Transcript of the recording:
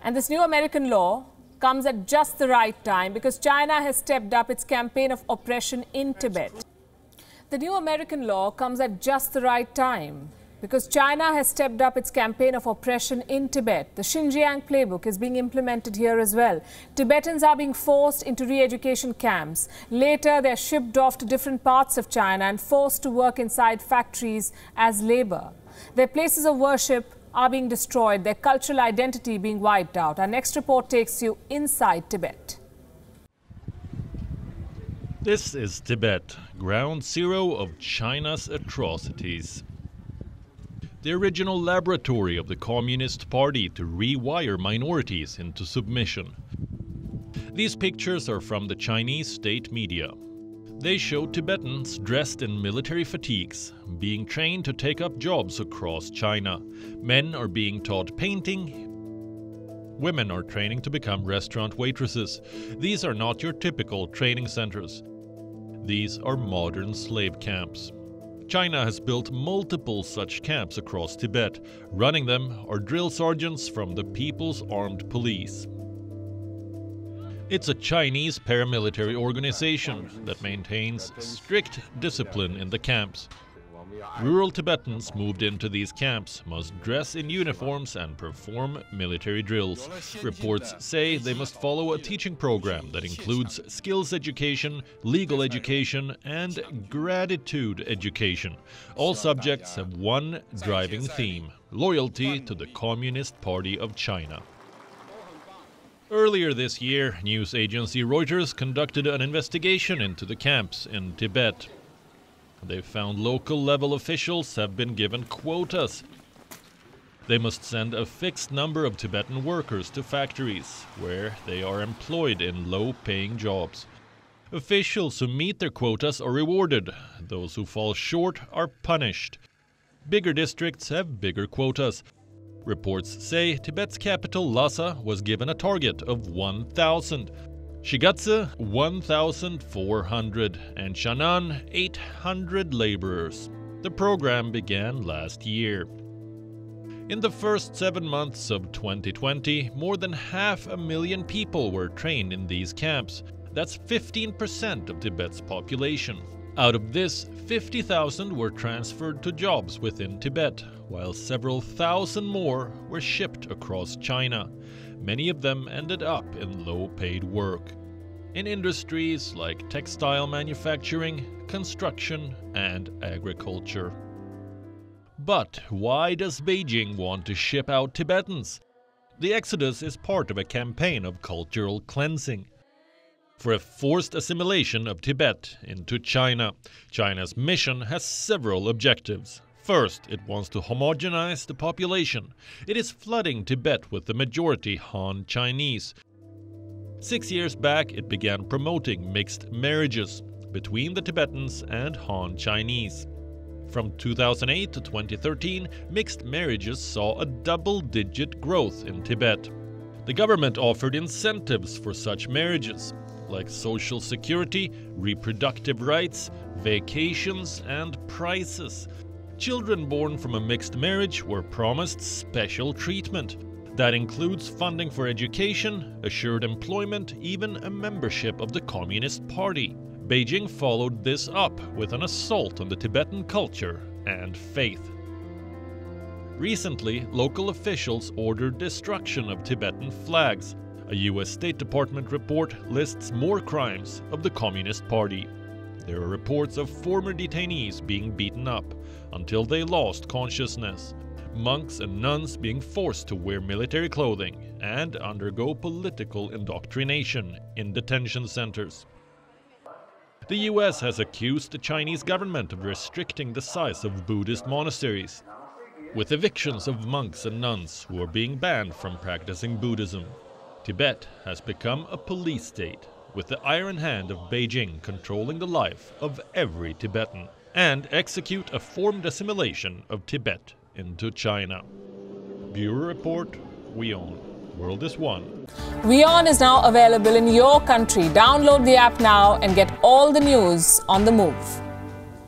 And this new American law comes at just the right time because China has stepped up its campaign of oppression in Tibet. The new American law comes at just the right time because China has stepped up its campaign of oppression in Tibet. The Xinjiang playbook is being implemented here as well. Tibetans are being forced into re-education camps. Later, they're shipped off to different parts of China and forced to work inside factories as labor. Their places of worship are being destroyed, their cultural identity being wiped out. Our next report takes you inside Tibet. This is Tibet, ground zero of China's atrocities. The original laboratory of the Communist Party to rewire minorities into submission. These pictures are from the Chinese state media. They show Tibetans dressed in military fatigues, being trained to take up jobs across China. Men are being taught painting. Women are training to become restaurant waitresses. These are not your typical training centers. These are modern slave camps. China has built multiple such camps across Tibet. Running them are drill sergeants from the People's Armed Police. It's a Chinese paramilitary organization that maintains strict discipline in the camps. Rural Tibetans moved into these camps must dress in uniforms and perform military drills. Reports say they must follow a teaching program that includes skills education, legal education, and gratitude education. All subjects have one driving theme: loyalty to the Communist Party of China. Earlier this year, news agency Reuters conducted an investigation into the camps in Tibet. They found local-level officials have been given quotas. They must send a fixed number of Tibetan workers to factories, where they are employed in low-paying jobs. Officials who meet their quotas are rewarded. Those who fall short are punished. Bigger districts have bigger quotas. Reports say Tibet's capital Lhasa was given a target of 1,000. Shigatse 1,400 and Shannan 800 laborers. The program began last year. In the first 7 months of 2020, more than 500,000 people were trained in these camps. That's 15% of Tibet's population. Out of this, 50,000 were transferred to jobs within Tibet, while several thousand more were shipped across China. Many of them ended up in low-paid work, in industries like textile manufacturing, construction, and agriculture. But why does Beijing want to ship out Tibetans? The exodus is part of a campaign of cultural cleansing, for a forced assimilation of Tibet into China. China's mission has several objectives. First, it wants to homogenize the population. It is flooding Tibet with the majority Han Chinese. 6 years back, it began promoting mixed marriages between the Tibetans and Han Chinese. From 2008 to 2013, mixed marriages saw a double-digit growth in Tibet. The government offered incentives for such marriages, like social security, reproductive rights, vacations, and prices. Children born from a mixed marriage were promised special treatment. That includes funding for education, assured employment, even a membership of the Communist Party. Beijing followed this up with an assault on the Tibetan culture and faith. Recently, local officials ordered destruction of Tibetan flags. A US State Department report lists more crimes of the Communist Party. There are reports of former detainees being beaten up until they lost consciousness, monks and nuns being forced to wear military clothing and undergo political indoctrination in detention centers. The US has accused the Chinese government of restricting the size of Buddhist monasteries, with evictions of monks and nuns who are being banned from practicing Buddhism. Tibet has become a police state, with the iron hand of Beijing controlling the life of every Tibetan, and execute a formed assimilation of Tibet into China. Bureau Report, WION. World is one. WION is now available in your country. Download the app now and get all the news on the move.